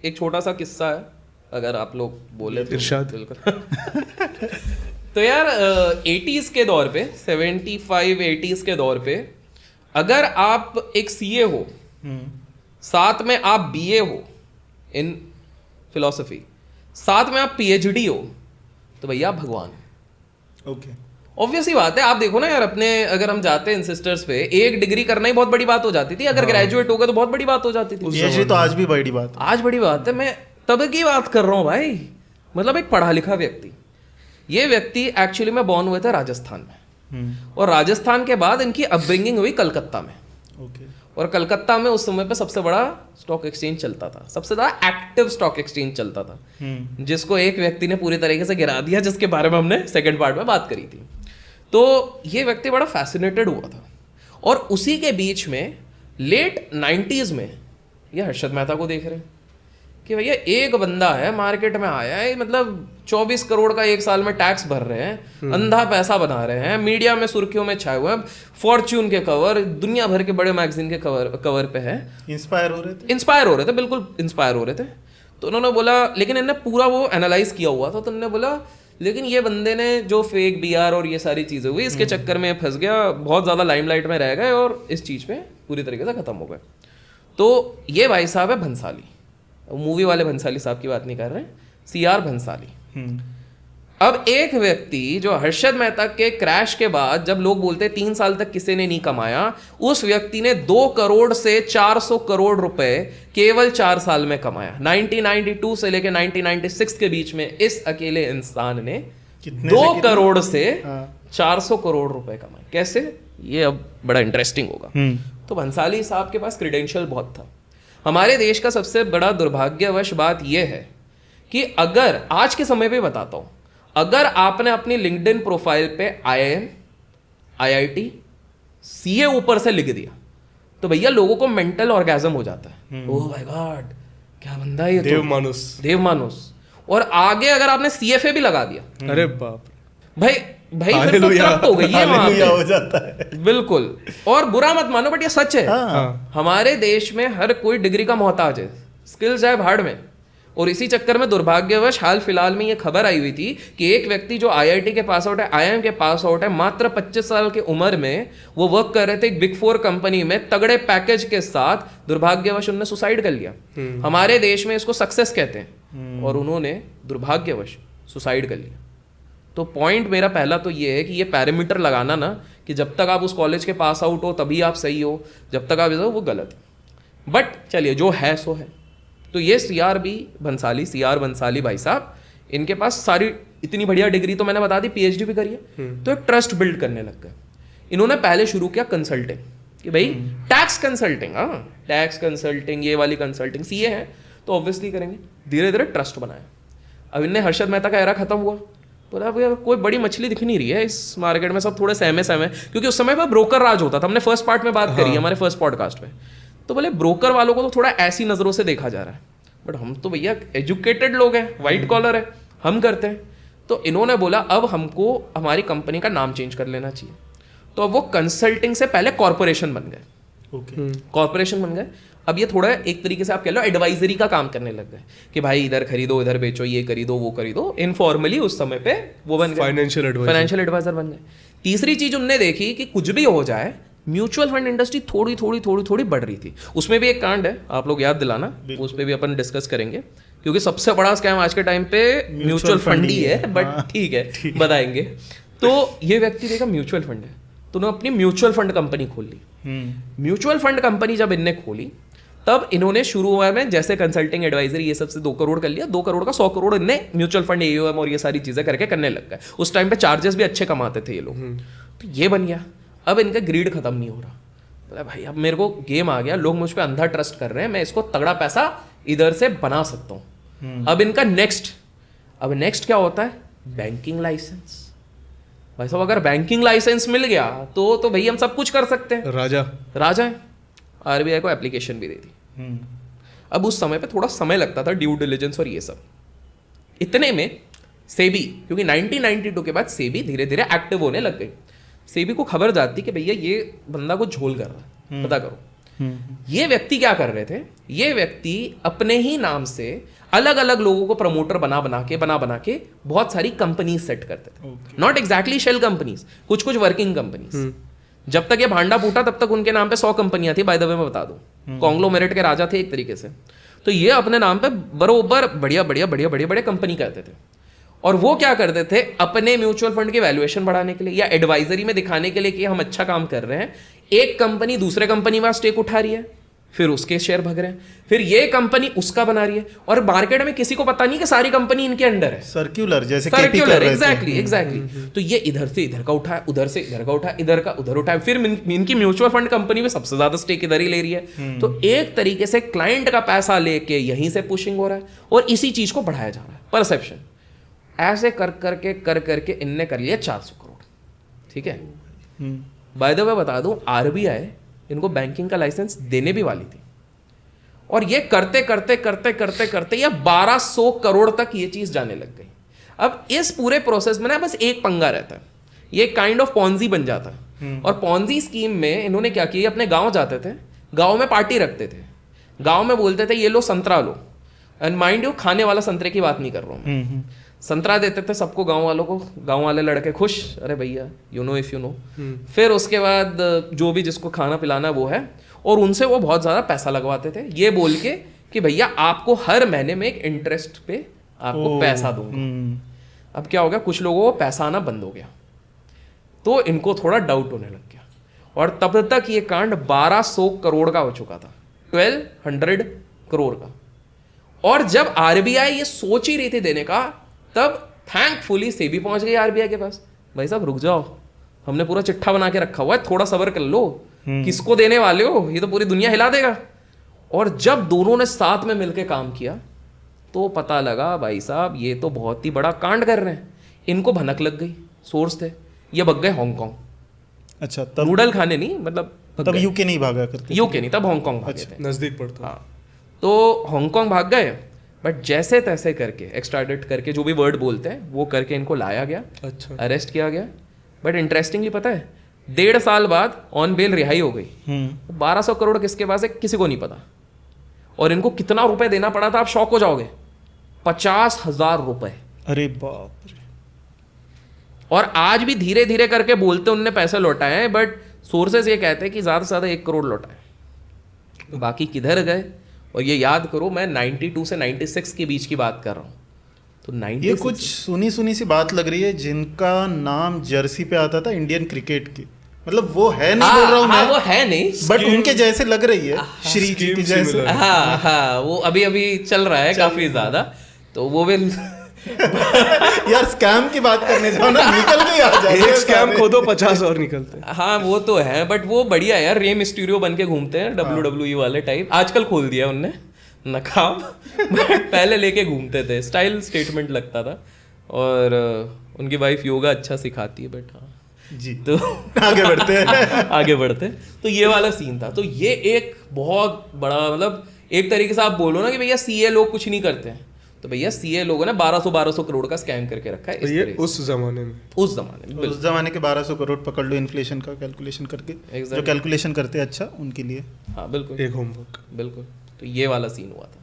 एक छोटा सा किस्सा है, अगर आप लोग बोले तो। इरशाद। बिल्कुल। तो यार 80s के दौर पे, 75-80s के दौर पे, अगर आप एक सीए हो, साथ में आप बीए हो इन फिलॉसफी, साथ में आप पीएचडी हो, तो भैया आप भगवान। ओके, ऑब्वियस ही बात है। आप देखो ना यार, अपने अगर हम जाते हैं इंसिस्टर्स पे, एक डिग्री करना ही बहुत बड़ी बात हो जाती थी। अगर ग्रेजुएट हो गए तो बहुत बड़ी बात हो जाती थी। पीएचडी तो आज भी बड़ी बात है। आज बड़ी बात है। मैं तब की बात कर रहा हूँ भाई, मतलब एक पढ़ा लिखा व्यक्ति। ये व्यक्ति एक्चुअली में बॉर्न हुए थे राजस्थान में, और राजस्थान के बाद इनकी अपब्रिंगिंग हुई कलकत्ता में। ओके। और कलकत्ता में उस समय पे सबसे बड़ा स्टॉक एक्सचेंज चलता था, सबसे ज्यादा एक्टिव स्टॉक एक्सचेंज चलता था, जिसको एक व्यक्ति ने पूरी तरीके से गिरा दिया, जिसके बारे में हमने सेकंड पार्ट में बात करी थी। तो ये व्यक्ति बड़ा फैसिनेटेड हुआ था, और उसी के बीच में लेट 90s में ये हर्षद मेहता को देख रहे हैं कि भैया एक बंदा है, मार्केट में आया है, मतलब 24 करोड़ का एक साल में टैक्स भर रहे हैं, अंधा पैसा बना रहे हैं, मीडिया में सुर्खियों में छाए हुए हैं, फॉर्च्यून के कवर, दुनिया भर के बड़े मैगजीन के कवर पे है। इंस्पायर हो रहे थे, बिल्कुल इंस्पायर हो रहे थे। तो उन्होंने बोला, लेकिन इन्होंने पूरा वो एनालाइज किया हुआ था, तो उन्होंने बोला लेकिन ये बंदे ने जो फेक बीआर और ये सारी चीज़ें हुई, इसके चक्कर में फंस गया, बहुत ज़्यादा लाइमलाइट में रह गए और इस चीज़ में पूरी तरीके से ख़त्म हो गए। तो ये भाई साहब है भंसाली, मूवी वाले भंसाली साहब की बात नहीं कर रहे हैं, सीआर भंसाली। अब एक व्यक्ति जो हर्षद मेहता के क्रैश के बाद, जब लोग बोलते 3 साल तक किसी ने नहीं कमाया, उस व्यक्ति ने 2 करोड़ से 400 करोड़ रुपए केवल 4 साल में कमाया। 1992 से लेकर 1996 के बीच में इस अकेले इंसान ने 2 करोड़ से 400 करोड़ रुपए कमाए। कैसे? ये अब बड़ा इंटरेस्टिंग होगा। तो भंसाली साहब के पास क्रेडेंशियल बहुत था। हमारे देश का सबसे बड़ा दुर्भाग्यवश बात यह है कि अगर आज के समय पे बताता हूं, अगर आपने अपनी लिंक्डइन प्रोफाइल पे IIM, IIT, CA ऊपर से लिख दिया, तो भैया लोगों को मेंटल ऑर्गेजम हो जाता है। ओह माय गॉड, क्या बंदा है ये, देव मानुस। और आगे अगर आपने CFA भी लगा दिया, अरे बाप, भाई फिर तो तृप्त हो गई है वहां पे, हो जाता है। बिल्कुल। और बुरा मत मानो, बट ये सच है। हमारे देश में हर कोई डिग्री का मोहताज है, स्किल्स है भाड़ में। और इसी चक्कर में दुर्भाग्यवश हाल फिलहाल में ये खबर आई हुई थी कि एक व्यक्ति जो IIT के पास आउट है, IIM के पास आउट है, मात्र 25 साल की उम्र में वो वर्क कर रहे थे एक बिग 4 कंपनी में, तगड़े पैकेज के साथ, दुर्भाग्यवश उन्होंने सुसाइड कर लिया। हमारे देश में इसको सक्सेस कहते हैं, और उन्होंने दुर्भाग्यवश सुसाइड कर लिया। तो पॉइंट मेरा पहला तो ये है कि ये पैरामीटर लगाना ना, कि जब तक आप उस कॉलेज के पास आउट हो तभी आप सही हो, जब तक आप वो गलत है। बट चलिए, जो है सो है। तो ये सीआर भंसाली भाई साहब, इनके पास सारी इतनी बढ़िया डिग्री तो मैंने बता दी, PhD भी करी है, तो एक ट्रस्ट बिल्ड करने लग गए। इन्होंने पहले शुरू किया कंसल्टिंग, कि भाई टैक्स कंसल्टिंग, टैक्स कंसल्टिंग, ये वाली कंसल्टिंग, CA है तो ऑब्वियसली करेंगे। धीरे धीरे ट्रस्ट बनाया। अब इनने हर्षद मेहता का एरा खत्म हुआ, बोला यार कोई बड़ी मछली दिख नहीं रही है इस मार्केट में, सब थोड़े सहमे, क्योंकि उस समय पर ब्रोकर राज होता था। हमने फर्स्ट पार्ट में बात करी है हमारे फर्स्ट पॉडकास्ट में। तो बोले ब्रोकर वालों को तो थोड़ा ऐसी नजरों से देखा जा रहा है, बट हम तो भैया एजुकेटेड लोग हैं, वाइट कॉलर है, हम करते हैं। तो इन्होंने बोला अब हमको हमारी कंपनी का नाम चेंज कर लेना चाहिए। तो अब वो कंसल्टिंग से पहले कॉर्पोरेशन बन गए। कॉर्पोरेशन बन गए। अब ये थोड़ा एक तरीके से आप कह लो एडवाइजरी का काम करने लग गए, कि भाई इधर खरीदो, इधर बेचो, ये खरीदो, वो खरीदो। इनफॉर्मली उस समय पे वो बन गए फाइनेंशियल एडवाइजर बन गए। तीसरी चीज उनने देखी कि कुछ भी हो जाए, म्यूचुअल फंड इंडस्ट्री थोड़ी बढ़ रही थी। उसमें भी एक कांड है, आप लोग याद दिलाना, उस पर भी अपन डिस्कस करेंगे, क्योंकि सबसे बड़ा स्कैम आज के टाइम पे म्यूचुअल फंड ही है। बट ठीक है, बताएंगे। तो ये व्यक्ति देखा म्यूचुअल फंड है, तो उन्होंने अपनी म्यूचुअल फंड कंपनी खोल ली। म्यूचुअल फंड कंपनी जब इनने खोली, तब इन्होंने शुरू हुआ में जैसे कंसल्टिंग एडवाइजरी ये सब से 2 करोड़ कर लिया, 2 करोड़ का 100 करोड़ इनने म्यूचुअल फंड AUM और ये सारी चीजें करके करने लग गए। उस टाइम पे चार्जेस भी अच्छे कमाते थे ये लोग। तो ये बन गया। अब इनका ग्रीड खत्म नहीं हो रहा, बोला भाई अब मेरे को गेम आ गया, लोग मुझ पर अंधा ट्रस्ट कर रहे हैं, मैं इसको तगड़ा पैसा इधर से बना सकता हूँ। अब इनका नेक्स्ट क्या होता है? Banking licence. भाई साहब अगर बैंकिंग लाइसेंस मिल गया तो भाई हम सब कुछ कर सकते हैं, राजा है। RBI को एप्लीकेशन भी दे दी। अब उस समय पे थोड़ा समय लगता था, ड्यू डिलिजेंस और ये सब। इतने में सेबी, क्योंकि 1992 के बाद सेबी धीरे धीरे एक्टिव होने लग गई, सेबी को खबर जाती कि भैया ये बंदा को झोल कर रहा है, पता करो। ये व्यक्ति क्या कर रहे थे, ये व्यक्ति अपने ही नाम से अलग अलग लोगों को प्रमोटर बना बना के बहुत सारी कंपनीज सेट करते थे। नॉट एग्जैक्टली शेल कंपनीज, कुछ कुछ वर्किंग कंपनीज। जब तक ये भांडा फूटा तब तक उनके नाम पे 100 कंपनियां थी, बाय द वे मैं बता दूं। कॉन्ग्लोमेरेट के राजा थे एक तरीके से। तो ये अपने नाम पे बरोबर बढ़िया बड़े कंपनी करते थे। और वो क्या करते थे, अपने म्यूचुअल फंड की वैल्यूएशन बढ़ाने के लिए या एडवाइजरी में दिखाने के लिए कि हम अच्छा काम कर रहे हैं, एक कंपनी दूसरे कंपनी में स्टेक उठा रही है, फिर उसके शेयर भग रहे हैं, फिर ये कंपनी उसका बना रही है, और मार्केट में किसी को पता नहीं कि सारी कंपनी इनके अंडर है। सर्क्यूलर जैसे सर्क्यूलर, एग्जैक्टली। तो ये इधर से इधर का उठाया, उधर से इधर का उठाया, इधर का उधर उठाया, फिर इनकी म्यूचुअल फंड कंपनी में सबसे ज्यादा स्टेक इधर ही ले रही है। तो एक तरीके से क्लाइंट का पैसा लेके यहीं से पुशिंग हो रहा है और इसी चीज को बढ़ाया जा रहा है, परसेप्शन। ऐसे कर करके इनने कर लिया 400 करोड़। ठीक है, बाय द वे बता दूं, आरबीआई इनको बैंकिंग का लाइसेंस देने भी वाली थी, और ये करते ये 1200 करोड़ तक ये चीज जाने लग गई। अब इस पूरे प्रोसेस में ना बस एक पंगा रहता है, ये काइंड ऑफ पॉन्जी बन जाता है। और पॉन्जी स्कीम में इन्होंने क्या किया, अपने गांव जाते थे, गांव में पार्टी रखते थे, गांव में बोलते थे ये लो संतरा लो, एंड माइंड यू खाने वाला संतरे की बात नहीं कर रहा हूं मैं, संतरा देते थे सबको, गांव वालों को, गांव वाले लड़के खुश, अरे भैया you know if you know. फिर उसके बाद जो भी जिसको खाना पिलाना वो है, और उनसे वो बहुत ज़्यादा पैसा लगवाते थे ये बोल के कि भैया आपको हर महीने में एक इंटरेस्ट पे आपको पैसा दूंगा। अब क्या हो गया, कुछ लोगों को पैसा आना बंद हो गया, तो इनको थोड़ा डाउट होने लग गया, और तब तक ये कांड 1200 करोड़ का हो चुका था, 1200 करोड़ का। और जब आरबीआई ये सोच ही रही थी देने का, तब थैंकफुली सेबी पहुंच गई आरबीआई के पास, भाई साहब रुक जाओ, हमने पूरा चिट्ठा बना के रखा हुआ है, थोड़ा सब्र कर लो, किसको देने वाले हो, ये तो पूरी दुनिया हिला देगा। और जब दोनों ने साथ में मिलकर काम किया तो पता लगा भाई साहब ये तो बहुत ही बड़ा कांड कर रहे हैं। इनको भनक लग गई, सोर्स थे, ये भग गए हांगकांग। अच्छा, तब नूडल खाने नहीं, मतलब तब यूके नहीं भागा करते, यूके नहीं, तब हांगकांग भागे थे, नजदीक पड़ता। हाँ, तो हांगकांग भाग गए, बट जैसे तैसे करके एक्स्ट्राडिट करके, जो भी वर्ड बोलते हैं वो करके इनको लाया गया, अच्छा, अरेस्ट किया गया। बट इंटरेस्टिंगली पता है 1.5 साल बाद ऑन बेल रिहाई हो गई। 1200 करोड़ किसके पास है किसी को नहीं पता, और इनको कितना रुपए देना पड़ा था आप शॉक हो जाओगे, 50,000 रुपए। अरे बाप रे। और आज भी धीरे धीरे करके बोलते उनने पैसे लौटाए हैं, बट सोर्सेज ये कहते हैं कि ज्यादा से ज्यादा 1 करोड़ लौटाए, बाकी किधर गए। और ये याद करो मैं 92 से 96 के बीच की बात कर रहा हूँ, तो 96 ये कुछ सुनी सी बात लग रही है, जिनका नाम जर्सी पे आता था इंडियन क्रिकेट की, मतलब वो है नहीं, बोल रहा हूँ मैं, वो है नहीं, बट उनके जैसे लग रही है, श्री जी की जैसे। हाँ, वो अभी चल रहा है काफी ज्यादा, तो वो भी यार स्कैम की बात करने जाओ ना, निकल के आ जाए, एक स्कैम खोदो 50 और निकलते हैं। हाँ वो तो है, बट वो बढ़िया यार, रे मिस्टीरियो बन के घूमते हैं, WWE वाले टाइप। आजकल खोल दिया उनने नकाब, बट पहले लेके घूमते थे, स्टाइल स्टेटमेंट लगता था। और उनकी वाइफ योगा अच्छा सिखाती है, बट हाँ जी, तो आगे बढ़ते हैं आगे बढ़ते। तो ये वाला सीन था। तो ये एक बहुत बड़ा, मतलब एक तरीके से आप बोलो ना कि भैया सीए लोग कुछ नहीं करते हैं, तो भैया सीए लोगों ने 1200 करोड़ का स्कैम करके रखा है। तो ये उस जमाने में उस जमाने के 1200 करोड़ पकड़ लो इन्फ्लेशन का कैलकुलेशन करके, जो कैलकुलेशन करते हैं, अच्छा उनके लिए। हाँ बिल्कुल, एक होमवर्क, बिल्कुल। तो ये वाला सीन हुआ था।